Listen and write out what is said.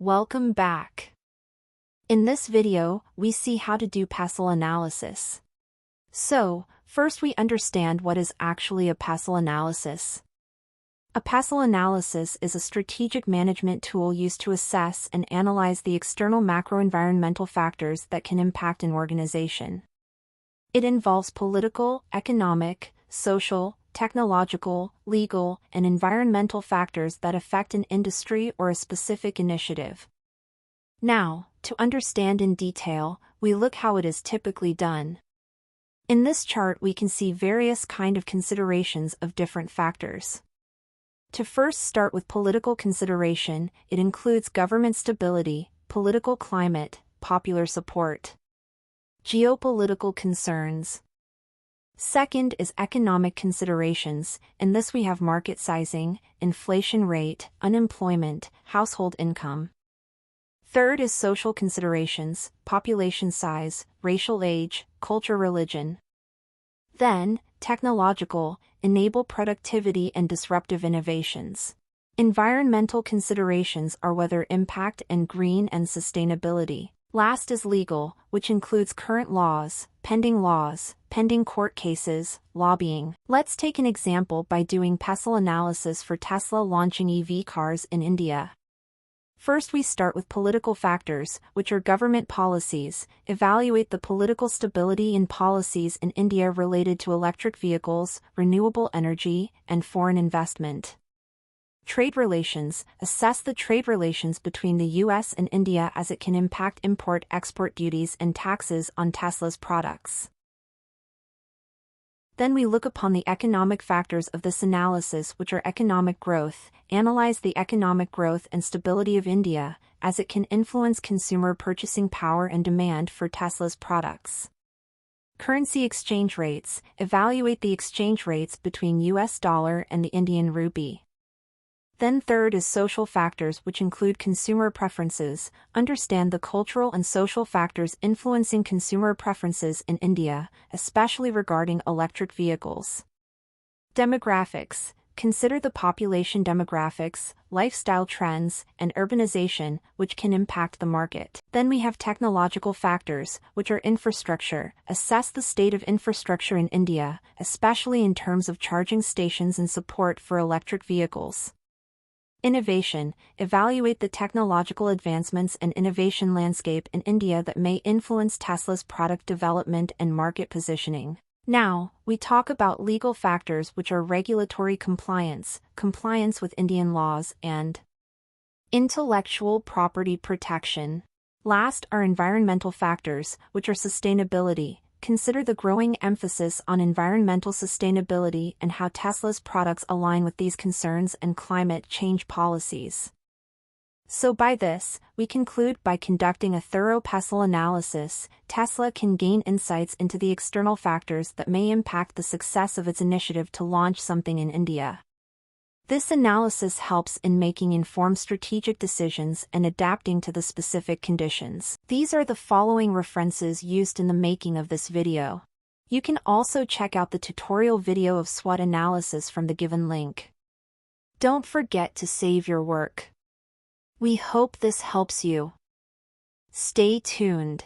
Welcome back. In this video, we see how to do PESTLE analysis. So, first we understand what is actually a PESTLE analysis. A PESTLE analysis is a strategic management tool used to assess and analyze the external macro-environmental factors that can impact an organization. It involves political, economic, social, technological, legal, and environmental factors that affect an industry or a specific initiative. Now, to understand in detail, we look how it is typically done. In this chart we can see various kind of considerations of different factors. To first start with political consideration, it includes government stability, political climate, popular support, geopolitical concerns. Second is economic considerations. In this we have market sizing, inflation rate, unemployment, household income. Third is social considerations, population size, racial age, culture, religion. Then, technological, enable productivity and disruptive innovations. Environmental considerations are weather impact and green and sustainability. Last is legal, which includes current laws, pending court cases, lobbying. Let's take an example by doing PESTLE analysis for Tesla launching EV cars in India. First we start with political factors, which are government policies. Evaluate the political stability in policies in India related to electric vehicles, renewable energy, and foreign investment. Trade relations. Assess the trade relations between the US and India as it can impact import-export duties and taxes on Tesla's products. Then we look upon the economic factors of this analysis, which are economic growth. Analyze the economic growth and stability of India, as it can influence consumer purchasing power and demand for Tesla's products. Currency exchange rates. Evaluate the exchange rates between US dollar and the Indian rupee. Then third is social factors, which include consumer preferences. Understand the cultural and social factors influencing consumer preferences in India, especially regarding electric vehicles. Demographics. Consider the population demographics, lifestyle trends, and urbanization, which can impact the market. Then we have technological factors, which are infrastructure. Assess the state of infrastructure in India, especially in terms of charging stations and support for electric vehicles. Innovation. Evaluate the technological advancements and innovation landscape in India that may influence Tesla's product development and market positioning. Now, we talk about legal factors, which are regulatory compliance, compliance with Indian laws, and intellectual property protection. Last are environmental factors, which are sustainability. Consider the growing emphasis on environmental sustainability and how Tesla's products align with these concerns and climate change policies. So by this, we conclude by conducting a thorough PESTLE analysis, Tesla can gain insights into the external factors that may impact the success of its initiative to launch something in India. This analysis helps in making informed strategic decisions and adapting to the specific conditions. These are the following references used in the making of this video. You can also check out the tutorial video of SWOT analysis from the given link. Don't forget to save your work. We hope this helps you. Stay tuned.